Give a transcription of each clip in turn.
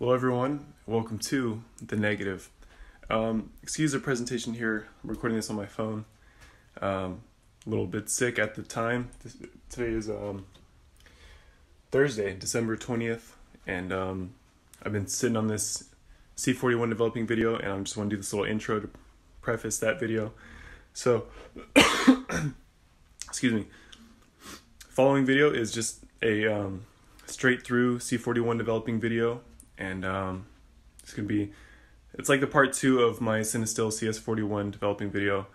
Hello everyone, welcome to The Negative. Excuse the presentation here, I'm recording this on my phone. A little bit sick at the time. Today is Thursday, December 20th, and I've been sitting on this C-41 developing video, and I just want to do this little intro to preface that video. So, excuse me. Following video is just a straight through C-41 developing video. And it's like the part 2 of my Cinestill CS41 developing video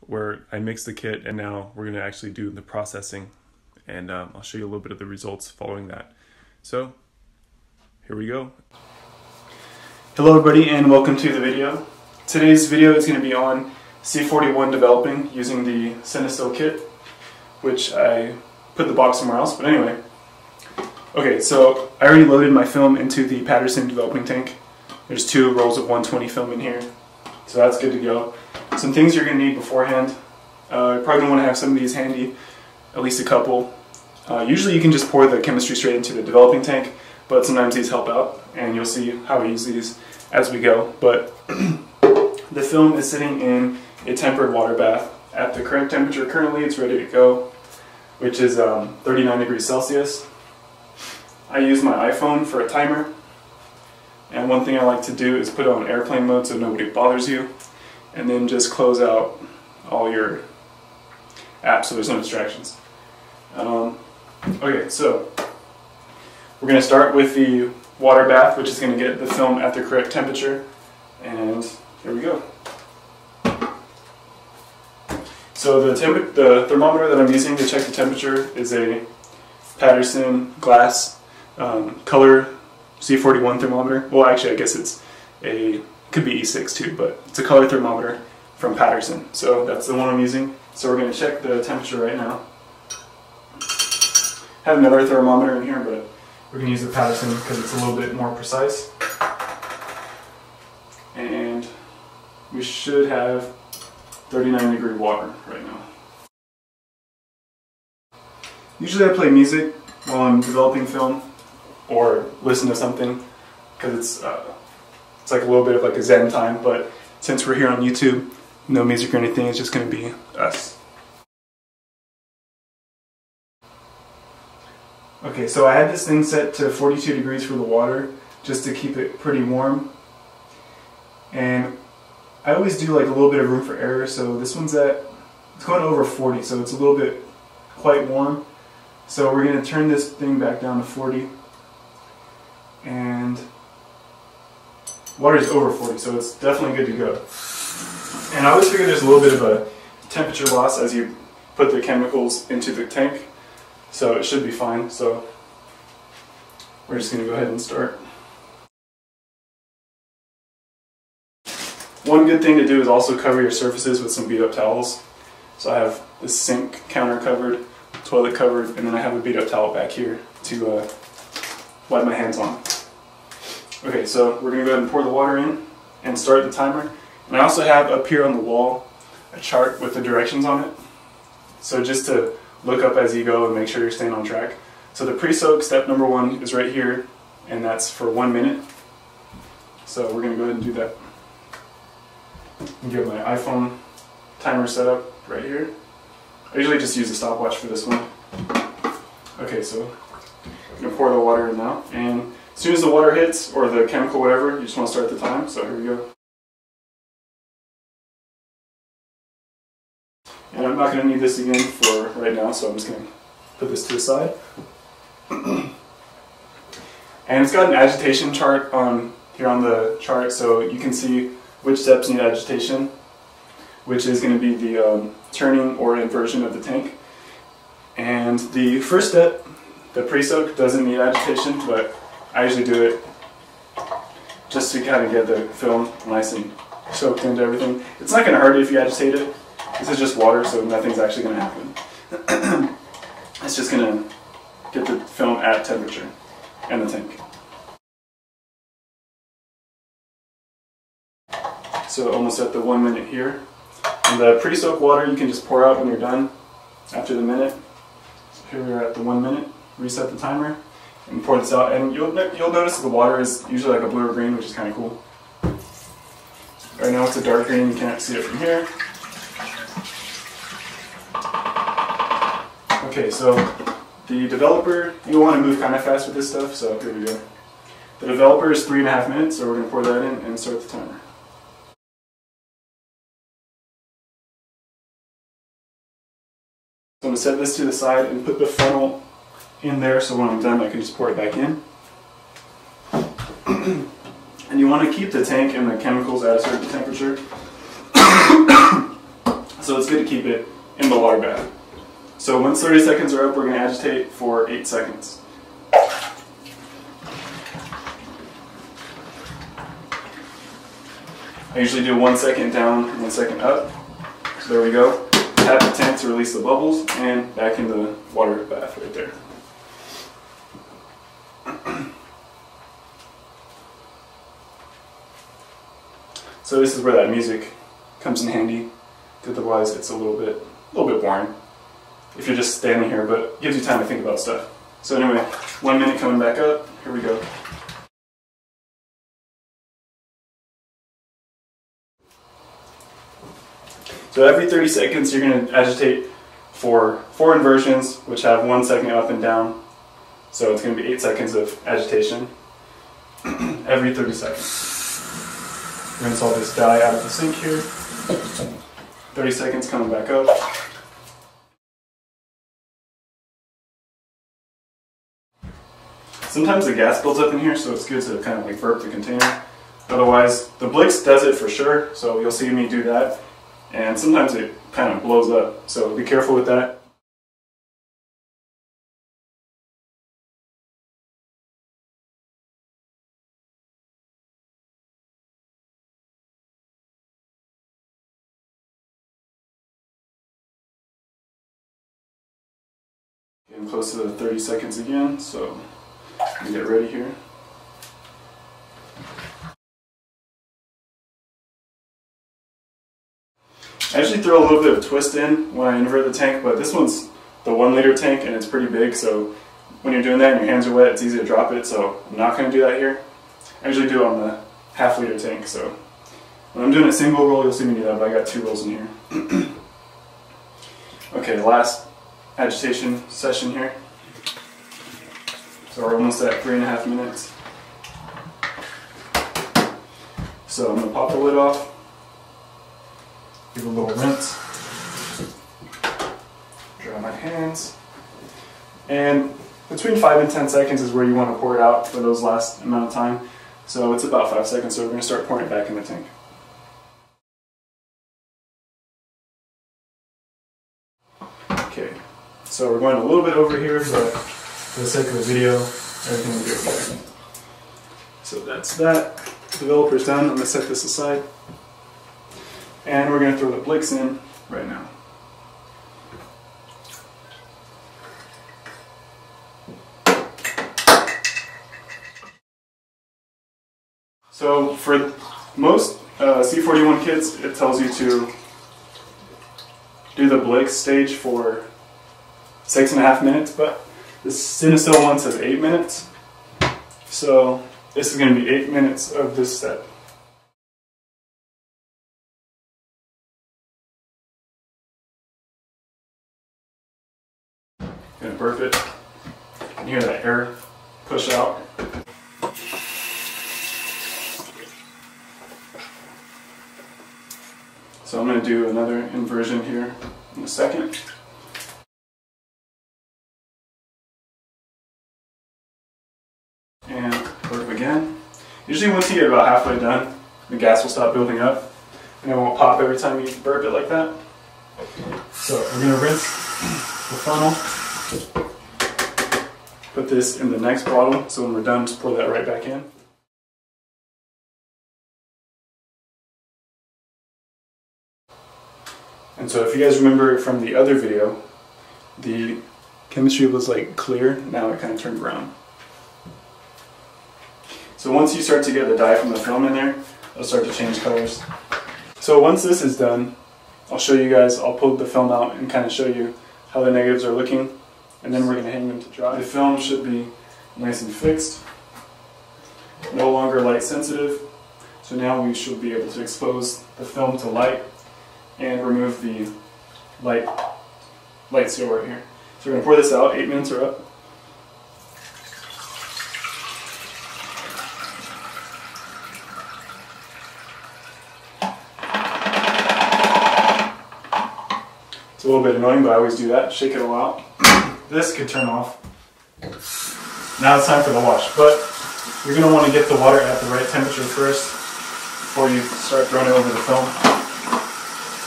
where I mixed the kit, and now we're going to actually do the processing, and I'll show you a little bit of the results following that. So here we go. Hello everybody and welcome to the video. Today's video is going to be on C-41 developing using the Cinestill kit, which I put the box somewhere else, but anyway. Okay, so I already loaded my film into the Patterson developing tank. There's 2 rolls of 120 film in here, so that's good to go. Some things you're going to need beforehand. You're probably going to want to have some of these handy, at least a couple. Usually you can just pour the chemistry straight into the developing tank, but sometimes these help out, and you'll see how I use these as we go. But the film is sitting in a tempered water bath at the correct temperature. Currently it's ready to go, which is 39 degrees Celsius. I use my iPhone for a timer, and one thing I like to do is put it on airplane mode so nobody bothers you, and then just close out all your apps so there's no distractions. Okay, so we're going to start with the water bath, which is going to get the film at the correct temperature, and here we go. So the thermometer that I'm using to check the temperature is a Patterson glass color C-41 thermometer. Well, actually, I guess could be E6 too, but it's a color thermometer from Patterson. So that's the one I'm using. So we're going to check the temperature right now. I have another thermometer in here, but we're going to use the Patterson because it's a little bit more precise. And we should have 39-degree water right now. Usually I play music while I'm developing film, or listen to something, because it's like a little bit of like a zen time, but since we're here on YouTube, no music or anything, it's just going to be us. Okay, so I had this thing set to 42 degrees for the water, just to keep it pretty warm, and I always do like a little bit of room for error, so this one's it's going over 40, so it's a little bit quite warm. So we're going to turn this thing back down to 40, and water is over 40, so it's definitely good to go. And I always figure there's a little bit of a temperature loss as you put the chemicals into the tank, so it should be fine. So we're just going to go ahead and start. One good thing to do is also cover your surfaces with some beat up towels. So I have the sink counter covered, toilet covered, and then I have a beat up towel back here to wipe my hands on. Okay, so we're going to go ahead and pour the water in and start the timer. And I also have up here on the wall a chart with the directions on it. So just to look up as you go and make sure you're staying on track. So the pre-soak, step number 1, is right here, and that's for 1 minute. So we're going to go ahead and do that. And get my iPhone timer set up right here. I usually just use a stopwatch for this one. Okay, so I'm going to pour the water in now, and as soon as the water hits, or the chemical, whatever, you just want to start the time, so here we go. And I'm not going to need this again for right now, so I'm just going to put this to the side. And it's got an agitation chart here on the chart, so you can see which steps need agitation, which is going to be the turning or inversion of the tank. And the first step, the pre-soak, doesn't need agitation, but I usually do it just to kind of get the film nice and soaked into everything. It's not going to hurt if you agitate it. This is just water, so nothing's actually going to happen. It's just going to get the film at temperature and the tank. So almost at the 1 minute here. And the pre-soak water you can just pour out when you're done after the minute. So here we're at the 1 minute. Reset the timer. and pour this out. And you'll notice the water is usually like a blue or green, which is kind of cool. Right now it's a dark green, you can't see it from here. Okay, so the developer, you want to move kind of fast with this stuff, so here we go. The developer is 3.5 minutes, so we're going to pour that in and start the timer. So I'm going to set this to the side and put the funnel in there, so when I'm done I can just pour it back in. And you want to keep the tank and the chemicals at a certain temperature. So it's good to keep it in the water bath. So once 30 seconds are up, we're going to agitate for 8 seconds. I usually do 1 second down, 1 second up. So there we go. Tap the tank to release the bubbles, and back in the water bath right there. So this is where that music comes in handy, because otherwise it's a little bit boring if you're just standing here, but it gives you time to think about stuff. So anyway, 1 minute coming back up, here we go. So every 30 seconds you're going to agitate for 4 inversions, which have 1 second up and down. So it's going to be 8 seconds of agitation every 30 seconds. Rinse all this dye out of the sink here. 30 seconds coming back up. Sometimes the gas builds up in here, so it's good to kind of like burp the container. Otherwise, the Blix does it for sure, so you'll see me do that. And sometimes it kind of blows up, so be careful with that. Getting close to the 30 seconds again, so I'm gonna get ready here. I usually throw a little bit of twist in when I invert the tank, but this one's the 1 liter tank and it's pretty big, so when you're doing that and your hands are wet, it's easy to drop it, so I'm not going to do that here. I usually do it on the ½ liter tank, so when I'm doing a single roll, you'll see me do that, but I got 2 rolls in here. Okay, last agitation session here. So we're almost at 3.5 minutes. So I'm going to pop the lid off. Give a little rinse, dry my hands, and between 5 and 10 seconds is where you want to pour it out for those last amount of time. So it's about 5 seconds, so we're going to start pouring it back in the tank. Okay, so we're going a little bit over here, but for the sake of the video, everything will be okay. So that's that. The developer's done. I'm going to set this aside. And we're going to throw the Blix in right now. So for most C-41 kits, it tells you to do the Blix stage for 6.5 minutes, but the Cinestill one says 8 minutes. So this is going to be 8 minutes of this step. Gonna burp it. You can hear that air push out. So I'm gonna do another inversion here in a second. And burp again. Usually once you get about halfway done, the gas will stop building up and it won't pop every time you burp it like that. So we're gonna rinse the funnel. Put this in the next bottle, so when we're done, just pour that right back in. And so if you guys remember from the other video, the chemistry was like clear, now it kind of turned brown. So once you start to get the dye from the film in there, it'll start to change colors. So once this is done, I'll show you guys, I'll pull the film out and kind of show you how the negatives are looking, and then we're going to hang them to dry. The film should be nice and fixed. No longer light sensitive. So now we should be able to expose the film to light and remove the light seal right here. So we're going to pour this out. 8 minutes are up. It's a little bit annoying, but I always do that. Shake it all out. This could turn off. Now it's time for the wash, but you're going to want to get the water at the right temperature first before you start throwing it over the film.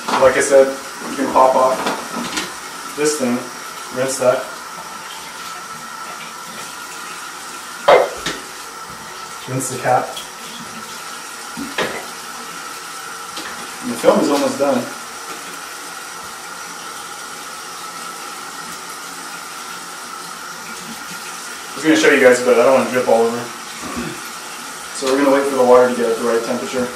So like I said, you can pop off this thing, rinse that. Rinse the cap. And the film is almost done. I was going to show you guys, but I don't want to drip all over. So we're going to wait for the water to get at the right temperature.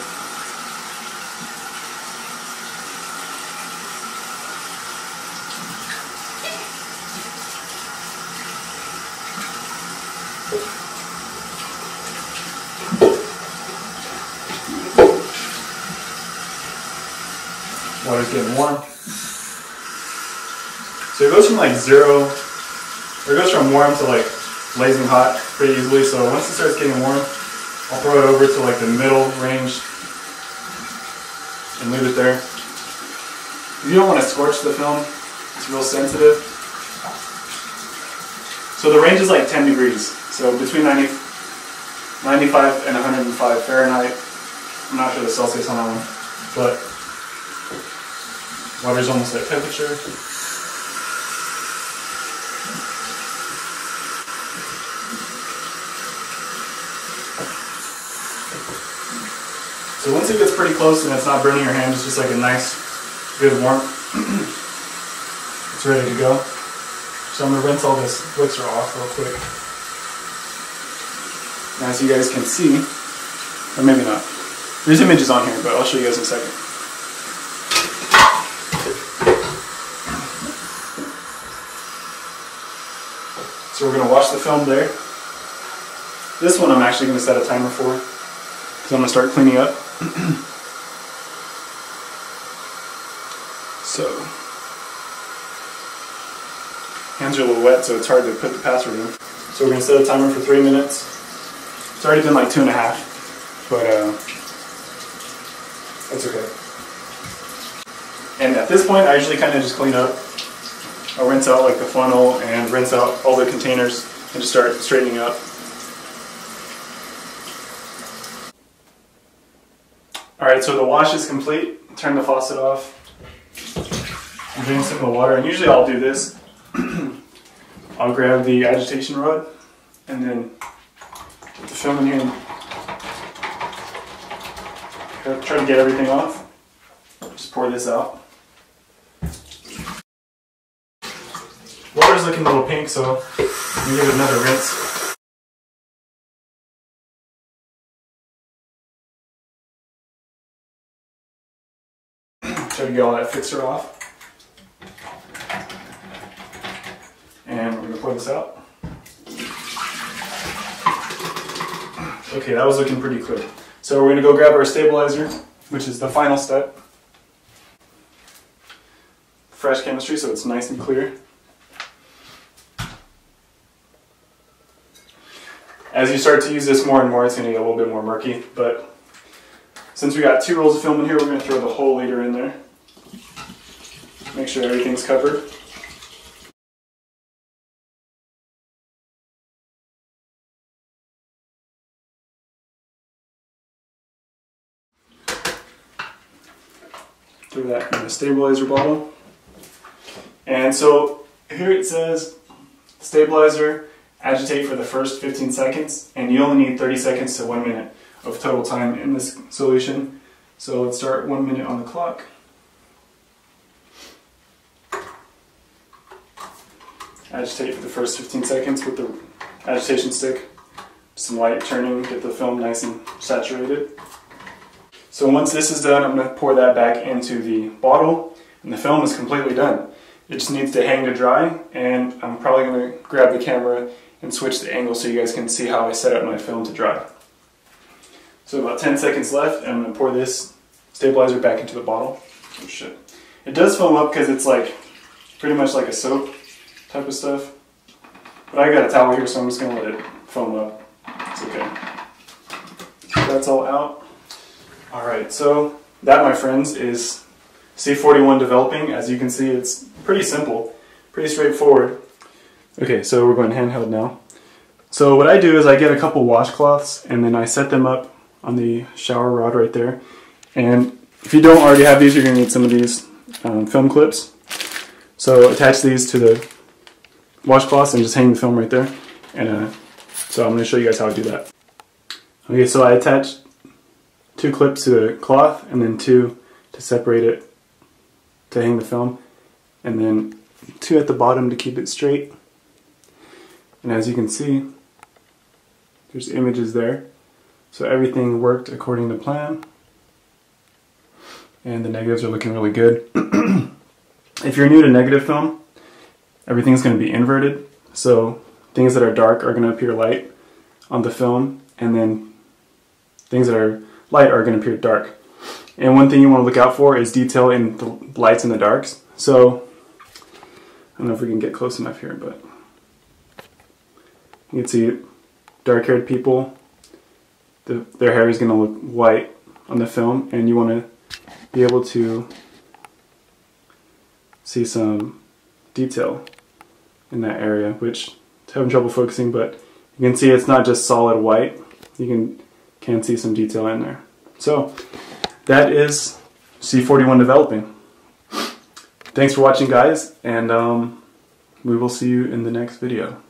Water's getting warm. So it goes from like zero, or it goes from warm to like blazing hot pretty easily. So once it starts getting warm, I'll throw it over to like the middle range and leave it there. You don't want to scorch the film, it's real sensitive. So the range is like 10 degrees, so between 95 and 105 Fahrenheit. I'm not sure the Celsius on that one, but water's almost at temperature. So once it gets pretty close and it's not burning your hand, it's just like a nice, good warmth. It's ready to go. So I'm going to rinse all this elixir off real quick. Now, as you guys can see, or maybe not, there's images on here, but I'll show you guys in a second. So we're going to wash the film there. This one I'm actually going to set a timer for, because I'm going to start cleaning up. So, hands are a little wet, so it's hard to put the password in. So we're going to set a timer for 3 minutes. It's already been like 2.5, but that's okay. And at this point, I usually kind of just clean up. I'll rinse out like the funnel and rinse out all the containers and just start straightening up. Alright, so the wash is complete. Turn the faucet off. I'm doing some of the water, and usually I'll do this. I'll grab the agitation rod and then put the film in here and try to get everything off. Just pour this out. Water's looking a little pink, so I'm going to give it another rinse. Try to get all that fixer off. And we're going to pour this out. Okay, that was looking pretty clear. So we're going to go grab our stabilizer, which is the final step. Fresh chemistry, so it's nice and clear. As you start to use this more and more, it's going to get a little bit more murky, but since we got 2 rolls of film in here, we're going to throw the whole liter in there. Make sure everything's covered. Throw that in the stabilizer bottle. And so here it says stabilizer, agitate for the first 15 seconds, and you only need 30 seconds to 1 minute of total time in this solution. So let's start 1 minute on the clock. Agitate for the first 15 seconds with the agitation stick. Some light turning, get the film nice and saturated. So once this is done, I'm going to pour that back into the bottle, and the film is completely done. It just needs to hang to dry, and I'm probably going to grab the camera and switch the angle so you guys can see how I set up my film to dry. So about 10 seconds left, and I'm going to pour this stabilizer back into the bottle. Oh shit. It does foam up because it's like pretty much like a soap type of stuff. But I got a towel here, so I'm just going to let it foam up. It's okay. That's all out. Alright, so that, my friends, is C-41 developing. As you can see, it's pretty simple, pretty straightforward. Okay, so we're going handheld now. So what I do is I get a couple washcloths and then I set them up on the shower rod right there. And if you don't already have these, you're going to need some of these film clips. So attach these to the washcloths and just hang the film right there. And so I'm going to show you guys how I do that. Okay, so I attached 2 clips to the cloth and then 2 to separate it to hang the film, and then 2 at the bottom to keep it straight. And as you can see, there's images there. So everything worked according to plan. And the negatives are looking really good. If you're new to negative film, everything's going to be inverted. So things that are dark are going to appear light on the film, and then things that are light are going to appear dark. And one thing you want to look out for is detail in the lights and the darks. So I don't know if we can get close enough here, but you can see dark-haired people, their hair is going to look white on the film, and you want to be able to see some detail in that area, which I'm having trouble focusing, but you can see it's not just solid white. You can see some detail in there. So that is C-41 developing. Thanks for watching, guys, and we will see you in the next video.